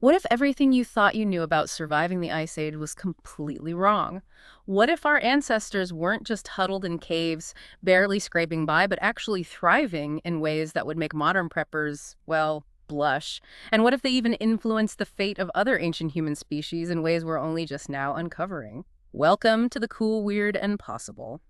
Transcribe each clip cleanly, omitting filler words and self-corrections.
What if everything you thought you knew about surviving the Ice Age was completely wrong? What if our ancestors weren't just huddled in caves, barely scraping by, but actually thriving in ways that would make modern preppers, well, blush? And what if they even influenced the fate of other ancient human species in ways we're only just now uncovering? Welcome to the cool, weird, and possible.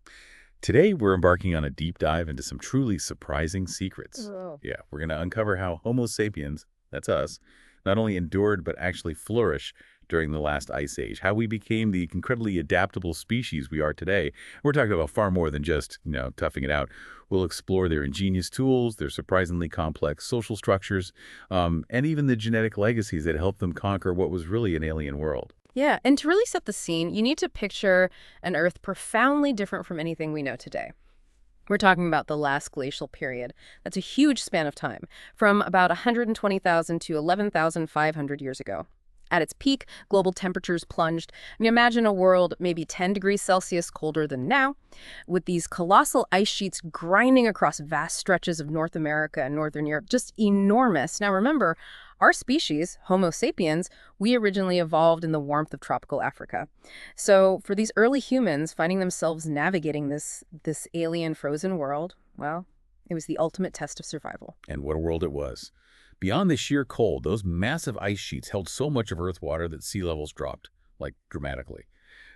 Today, we're embarking on a deep dive into some truly surprising secrets. Oh. Yeah, we're going to uncover how Homo sapiens, that's us, not only endured but actually flourished during the last ice age, how we became the incredibly adaptable species we are today. We're talking about far more than just, toughing it out. We'll explore their ingenious tools, their surprisingly complex social structures, and even the genetic legacies that helped them conquer what was really an alien world. Yeah, and to really set the scene, you need to picture an Earth profoundly different from anything we know today. We're talking about the last glacial period. That's a huge span of time, from about 120,000 to 11,500 years ago. At its peak, global temperatures plunged. I mean, imagine a world maybe 10 degrees Celsius colder than now, with these colossal ice sheets grinding across vast stretches of North America and Northern Europe, just enormous. Now remember, our species, Homo sapiens, we originally evolved in the warmth of tropical Africa. So for these early humans finding themselves navigating this alien frozen world, well, it was the ultimate test of survival. And what a world it was. Beyond the sheer cold, those massive ice sheets held so much of Earth's water that sea levels dropped, like dramatically.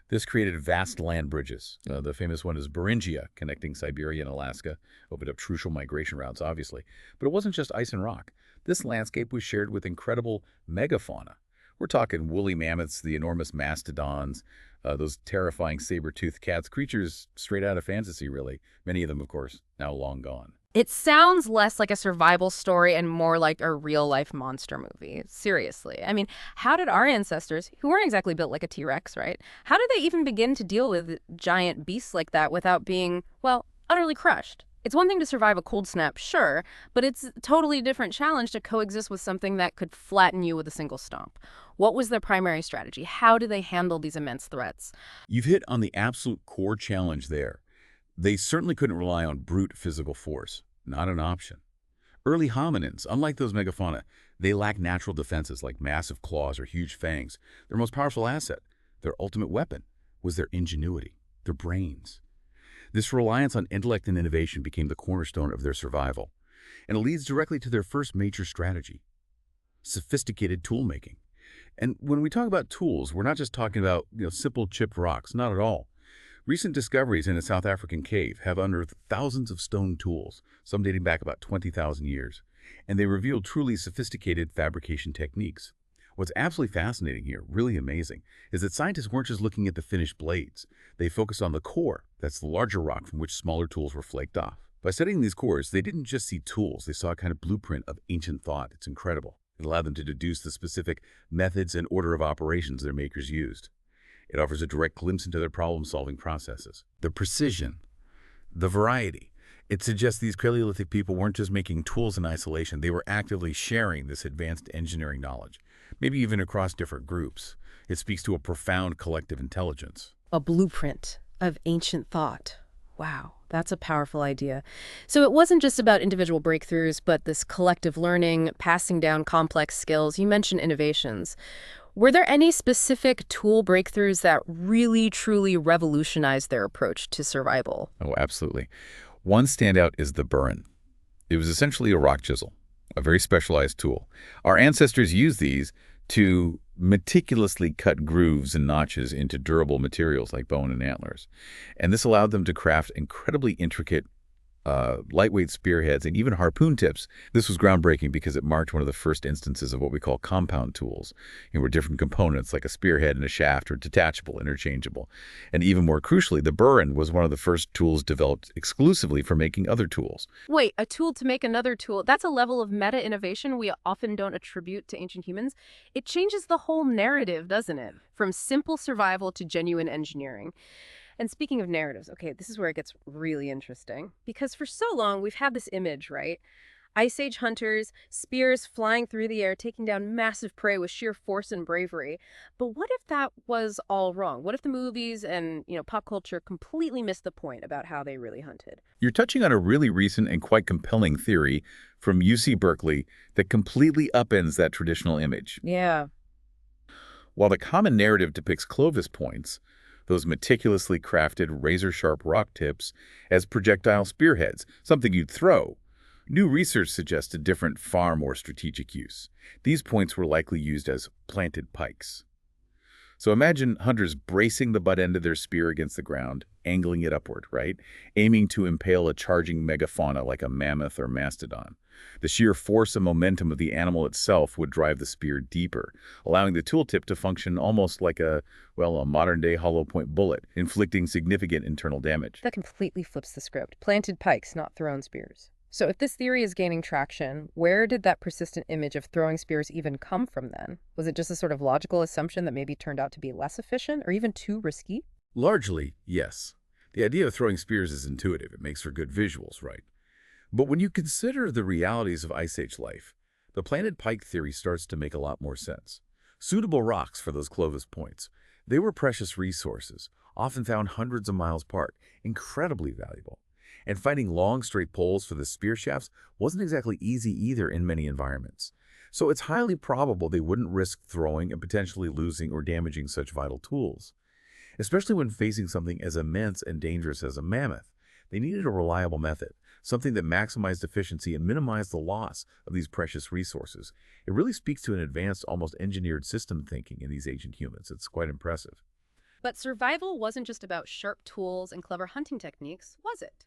This created vast land bridges. The famous one is Beringia, connecting Siberia and Alaska, opened up crucial migration routes, obviously. But it wasn't just ice and rock. This landscape was shared with incredible megafauna. We're talking woolly mammoths, the enormous mastodons, those terrifying saber-toothed cats, creatures straight out of fantasy, really. Many of them, of course, now long gone. It sounds less like a survival story and more like a real-life monster movie. Seriously. I mean, how did our ancestors, who weren't exactly built like a T-Rex, right? How did they even begin to deal with giant beasts like that without being, well, utterly crushed? It's one thing to survive a cold snap, sure, but it's a totally different challenge to coexist with something that could flatten you with a single stomp. What was their primary strategy? How do they handle these immense threats? You've hit on the absolute core challenge there. They certainly couldn't rely on brute physical force. Not an option. Early hominins, unlike those megafauna, they lack natural defenses like massive claws or huge fangs. Their most powerful asset, their ultimate weapon, was their ingenuity, their brains. This reliance on intellect and innovation became the cornerstone of their survival. And it leads directly to their first major strategy, sophisticated toolmaking. And when we talk about tools, we're not just talking about simple chipped rocks, not at all. Recent discoveries in a South African cave have unearthed thousands of stone tools, some dating back about 20,000 years, and they revealed truly sophisticated fabrication techniques. What's absolutely fascinating here, really amazing, is that scientists weren't just looking at the finished blades. They focused on the core, that's the larger rock from which smaller tools were flaked off. By studying these cores, they didn't just see tools, they saw a kind of blueprint of ancient thought. It's incredible. It allowed them to deduce the specific methods and order of operations their makers used. It offers a direct glimpse into their problem-solving processes. The precision, the variety. It suggests these Paleolithic people weren't just making tools in isolation, they were actively sharing this advanced engineering knowledge, maybe even across different groups. It speaks to a profound collective intelligence. A blueprint of ancient thought. Wow, that's a powerful idea. So it wasn't just about individual breakthroughs, but this collective learning, passing down complex skills. You mentioned innovations. Were there any specific tool breakthroughs that really, truly revolutionized their approach to survival? Oh, absolutely. One standout is the burrin. It was essentially a rock chisel, a very specialized tool. Our ancestors used these to meticulously cut grooves and notches into durable materials like bone and antlers. And this allowed them to craft incredibly intricate lightweight spearheads, and even harpoon tips. This was groundbreaking because it marked one of the first instances of what we call compound tools, where different components like a spearhead and a shaft are detachable, interchangeable. And even more crucially, the burrin was one of the first tools developed exclusively for making other tools. Wait, a tool to make another tool. That's a level of meta-innovation we often don't attribute to ancient humans. It changes the whole narrative, doesn't it? From simple survival to genuine engineering. And speaking of narratives, okay, this is where it gets really interesting. Because for so long, we've had this image, right, Ice Age hunters, spears flying through the air, taking down massive prey with sheer force and bravery. But what if that was all wrong? What if the movies and, pop culture completely missed the point about how they really hunted? You're touching on a really recent and quite compelling theory from UC Berkeley that completely upends that traditional image. Yeah. While the common narrative depicts Clovis points, those meticulously crafted razor-sharp rock tips, as projectile spearheads, something you'd throw, new research suggests a different, far more strategic use. These points were likely used as planted pikes. So imagine hunters bracing the butt end of their spear against the ground, angling it upward, right? Aiming to impale a charging megafauna like a mammoth or mastodon. The sheer force and momentum of the animal itself would drive the spear deeper, allowing the tool tip to function almost like a modern-day hollow point bullet, inflicting significant internal damage. That completely flips the script. Planted pikes, not thrown spears. So if this theory is gaining traction, where did that persistent image of throwing spears even come from then? Was it just a sort of logical assumption that maybe turned out to be less efficient or even too risky? Largely, yes. The idea of throwing spears is intuitive. It makes for good visuals, right? But when you consider the realities of Ice Age life, the planted pike theory starts to make a lot more sense. Suitable rocks for those Clovis points. They were precious resources, often found hundreds of miles apart, incredibly valuable. And finding long, straight poles for the spear shafts wasn't exactly easy either in many environments. So it's highly probable they wouldn't risk throwing and potentially losing or damaging such vital tools. Especially when facing something as immense and dangerous as a mammoth, they needed a reliable method, something that maximized efficiency and minimized the loss of these precious resources. It really speaks to an advanced, almost engineered system thinking in these ancient humans. It's quite impressive. But survival wasn't just about sharp tools and clever hunting techniques, was it?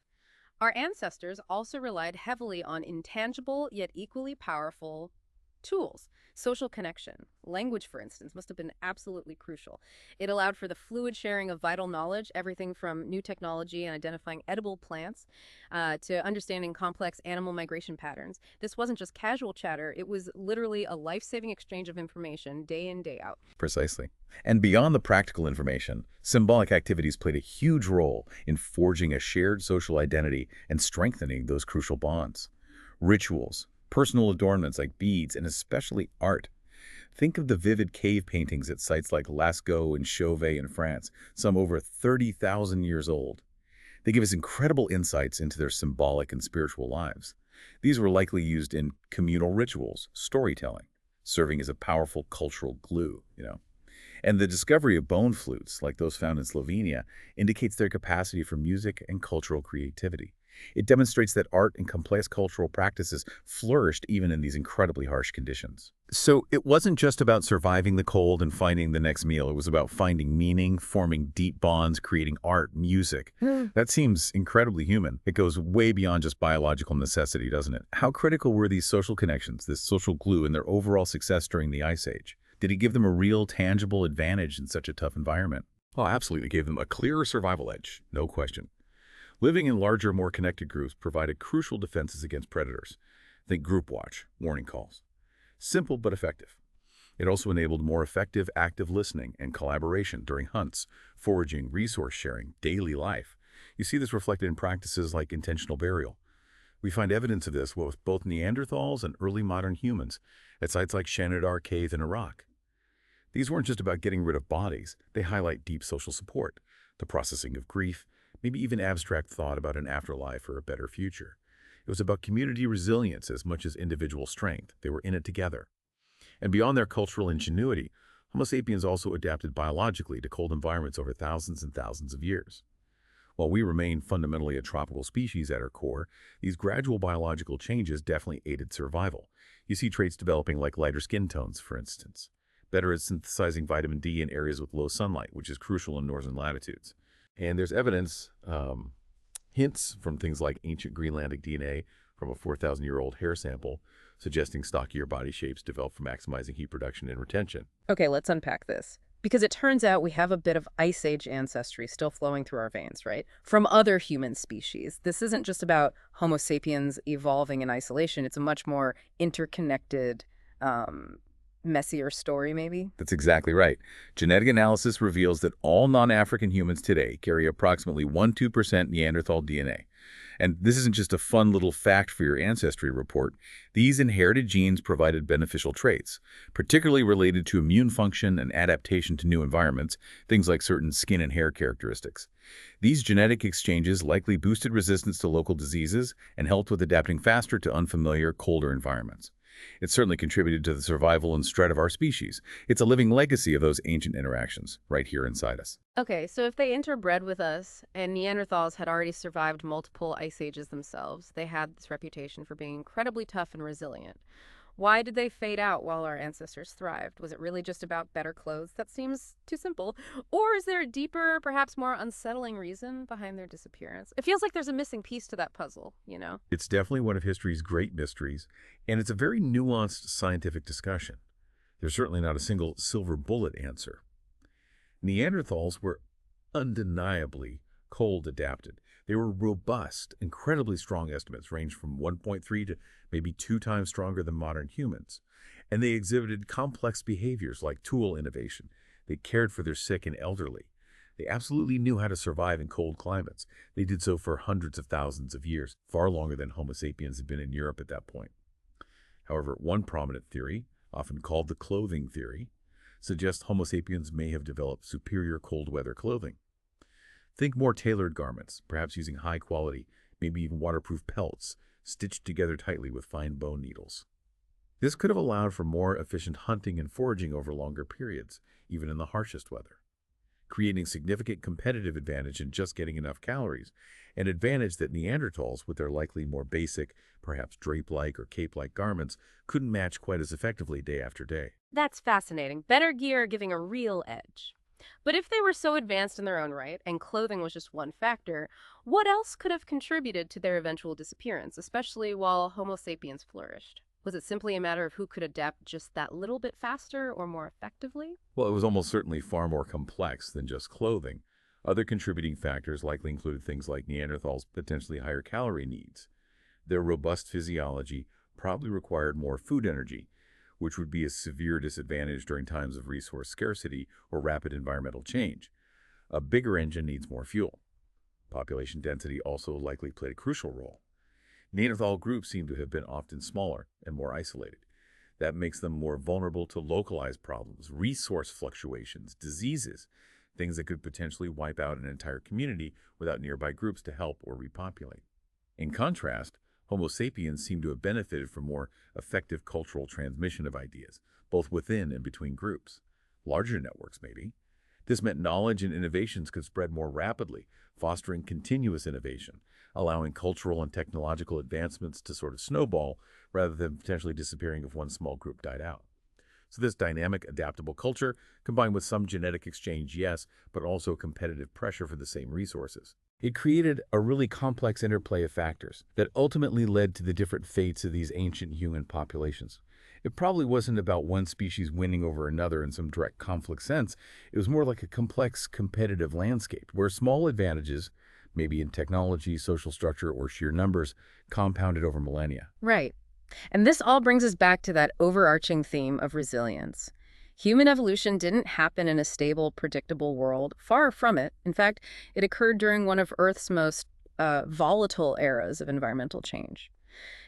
Our ancestors also relied heavily on intangible yet equally powerful tools. Social connection, language, for instance, must have been absolutely crucial. It allowed for the fluid sharing of vital knowledge, everything from new technology and identifying edible plants to understanding complex animal migration patterns. This wasn't just casual chatter, it was literally a life-saving exchange of information day in, day out. Precisely. And beyond the practical information, symbolic activities played a huge role in forging a shared social identity and strengthening those crucial bonds. Rituals, personal adornments like beads, and especially art. Think of the vivid cave paintings at sites like Lascaux and Chauvet in France, some over 30,000 years old. They give us incredible insights into their symbolic and spiritual lives. These were likely used in communal rituals, storytelling, serving as a powerful cultural glue. And the discovery of bone flutes, like those found in Slovenia, indicates their capacity for music and cultural creativity. It demonstrates that art and complex cultural practices flourished even in these incredibly harsh conditions. So it wasn't just about surviving the cold and finding the next meal. It was about finding meaning, forming deep bonds, creating art, music. That seems incredibly human. It goes way beyond just biological necessity, doesn't it? How critical were these social connections, this social glue, in their overall success during the Ice Age? Did it give them a real, tangible advantage in such a tough environment? Well, absolutely. It gave them a clearer survival edge, no question. Living in larger, more connected groups provided crucial defenses against predators. Think group watch, warning calls. Simple but effective. It also enabled more effective active listening and collaboration during hunts, foraging, resource sharing, daily life. You see this reflected in practices like intentional burial. We find evidence of this with both Neanderthals and early modern humans at sites like Shanidar Cave in Iraq. These weren't just about getting rid of bodies. They highlight deep social support, the processing of grief, maybe even abstract thought about an afterlife or a better future. It was about community resilience as much as individual strength. They were in it together. And beyond their cultural ingenuity, Homo sapiens also adapted biologically to cold environments over thousands and thousands of years. While we remain fundamentally a tropical species at our core, these gradual biological changes definitely aided survival. You see traits developing like lighter skin tones, for instance, better at synthesizing vitamin D in areas with low sunlight, which is crucial in northern latitudes. And there's evidence, hints from things like ancient Greenlandic DNA from a 4,000-year-old hair sample, suggesting stockier body shapes developed for maximizing heat production and retention. Okay, let's unpack this. Because it turns out we have a bit of Ice Age ancestry still flowing through our veins, right? From other human species. This isn't just about Homo sapiens evolving in isolation. It's a much more interconnected messier story, maybe? That's exactly right. Genetic analysis reveals that all non-African humans today carry approximately 1–2% Neanderthal DNA. And this isn't just a fun little fact for your ancestry report. These inherited genes provided beneficial traits, particularly related to immune function and adaptation to new environments, things like certain skin and hair characteristics. These genetic exchanges likely boosted resistance to local diseases and helped with adapting faster to unfamiliar, colder environments. It certainly contributed to the survival and spread of our species. It's a living legacy of those ancient interactions right here inside us. Okay, so if they interbred with us and Neanderthals had already survived multiple ice ages themselves, they had this reputation for being incredibly tough and resilient. Why did they fade out while our ancestors thrived? Was it really just about better clothes? That seems too simple. Or is there a deeper, perhaps more unsettling reason behind their disappearance? It feels like there's a missing piece to that puzzle, you know? It's definitely one of history's great mysteries, and it's a very nuanced scientific discussion. There's certainly not a single silver bullet answer. Neanderthals were undeniably cold adapted. They were robust, incredibly strong. Estimates range from 1.3 to maybe 2 times stronger than modern humans. And they exhibited complex behaviors like tool innovation. They cared for their sick and elderly. They absolutely knew how to survive in cold climates. They did so for hundreds of thousands of years, far longer than Homo sapiens had been in Europe at that point. However, one prominent theory, often called the clothing theory, suggests Homo sapiens may have developed superior cold weather clothing. Think more tailored garments, perhaps using high quality, maybe even waterproof pelts, stitched together tightly with fine bone needles. This could have allowed for more efficient hunting and foraging over longer periods, even in the harshest weather, creating significant competitive advantage in just getting enough calories, an advantage that Neanderthals, with their likely more basic, perhaps drape-like or cape-like garments, couldn't match quite as effectively day after day. That's fascinating. Better gear giving a real edge. But if they were so advanced in their own right, and clothing was just one factor, what else could have contributed to their eventual disappearance, especially while Homo sapiens flourished? Was it simply a matter of who could adapt just that little bit faster or more effectively? Well, it was almost certainly far more complex than just clothing. Other contributing factors likely included things like Neanderthals' potentially higher calorie needs. Their robust physiology probably required more food energy, which would be a severe disadvantage during times of resource scarcity or rapid environmental change. A bigger engine needs more fuel. Population density also likely played a crucial role. Neanderthal groups seem to have been often smaller and more isolated. That makes them more vulnerable to localized problems, resource fluctuations, diseases, things that could potentially wipe out an entire community without nearby groups to help or repopulate. In contrast, Homo sapiens seem to have benefited from more effective cultural transmission of ideas, both within and between groups. Larger networks, maybe. This meant knowledge and innovations could spread more rapidly, fostering continuous innovation, allowing cultural and technological advancements to sort of snowball rather than potentially disappearing if one small group died out. So this dynamic, adaptable culture, combined with some genetic exchange, yes, but also competitive pressure for the same resources. It created a really complex interplay of factors that ultimately led to the different fates of these ancient human populations. It probably wasn't about one species winning over another in some direct conflict sense. It was more like a complex competitive landscape where small advantages, maybe in technology, social structure, or sheer numbers, compounded over millennia. Right. And this all brings us back to that overarching theme of resilience. Human evolution didn't happen in a stable, predictable world. Far from it. In fact, it occurred during one of Earth's most volatile eras of environmental change.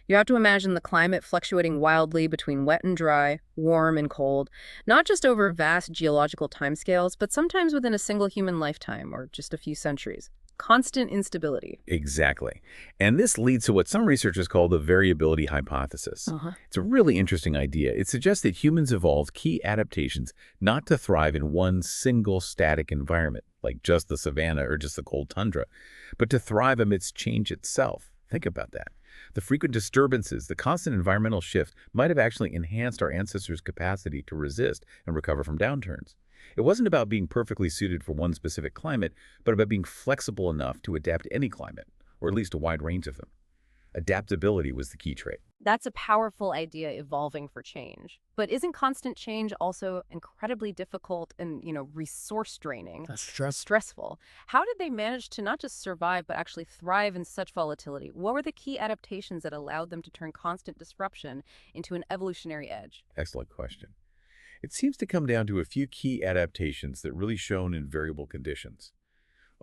You have to imagine the climate fluctuating wildly between wet and dry, warm and cold, not just over vast geological timescales, but sometimes within a single human lifetime or just a few centuries. Constant instability. Exactly. And this leads to what some researchers call the variability hypothesis. It's a really interesting idea. It suggests that humans evolved key adaptations not to thrive in one single static environment, like just the savanna or just the cold tundra, but to thrive amidst change itself. Think about that. The frequent disturbances, the constant environmental shift might have actually enhanced our ancestors' capacity to resist and recover from downturns. It wasn't about being perfectly suited for one specific climate, but about being flexible enough to adapt to any climate, or at least a wide range of them. Adaptability was the key trait. That's a powerful idea, evolving for change. But isn't constant change also incredibly difficult and, resource draining? That's Stressful. How did they manage to not just survive, but actually thrive in such volatility? What were the key adaptations that allowed them to turn constant disruption into an evolutionary edge? Excellent question. It seems to come down to a few key adaptations that really shone in variable conditions.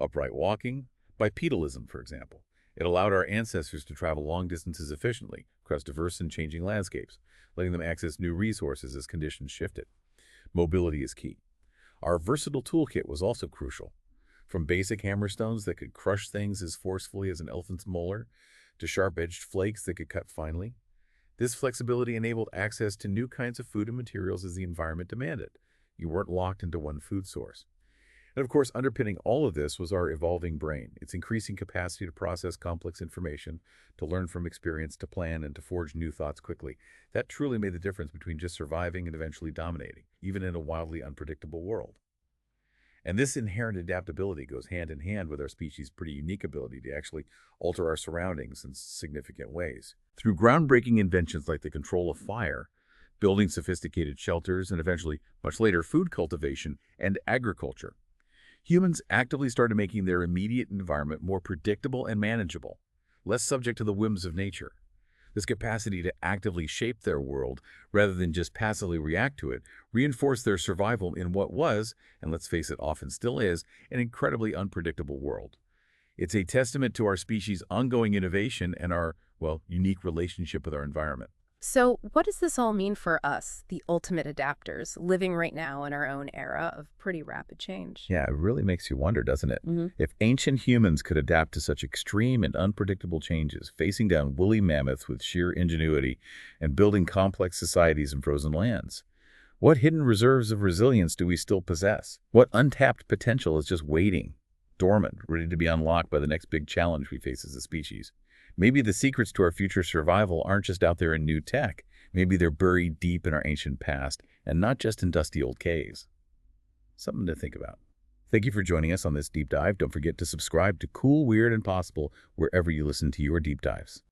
Upright walking, bipedalism, for example. It allowed our ancestors to travel long distances efficiently across diverse and changing landscapes, letting them access new resources as conditions shifted. Mobility is key. Our versatile toolkit was also crucial. From basic hammerstones that could crush things as forcefully as an elephant's molar, to sharp-edged flakes that could cut finely. This flexibility enabled access to new kinds of food and materials as the environment demanded. You weren't locked into one food source. And of course, underpinning all of this was our evolving brain, its increasing capacity to process complex information, to learn from experience, to plan, and to forge new thoughts quickly. That truly made the difference between just surviving and eventually dominating, even in a wildly unpredictable world. And this inherent adaptability goes hand in hand with our species' pretty unique ability to actually alter our surroundings in significant ways. Through groundbreaking inventions like the control of fire, building sophisticated shelters, and eventually, much later, food cultivation and agriculture, humans actively started making their immediate environment more predictable and manageable, less subject to the whims of nature. This capacity to actively shape their world, rather than just passively react to it, reinforced their survival in what was, and let's face it, often still is, an incredibly unpredictable world. It's a testament to our species' ongoing innovation and our, well, unique relationship with our environment. So what does this all mean for us, the ultimate adapters, living right now in our own era of pretty rapid change? Yeah, it really makes you wonder, doesn't it? Hmm. If ancient humans could adapt to such extreme and unpredictable changes, facing down woolly mammoths with sheer ingenuity and building complex societies in frozen lands, what hidden reserves of resilience do we still possess? What untapped potential is just waiting, dormant, ready to be unlocked by the next big challenge we face as a species? Maybe the secrets to our future survival aren't just out there in new tech. Maybe they're buried deep in our ancient past, and not just in dusty old caves. Something to think about. Thank you for joining us on this deep dive. Don't forget to subscribe to Cool, Weird, and Possible wherever you listen to your deep dives.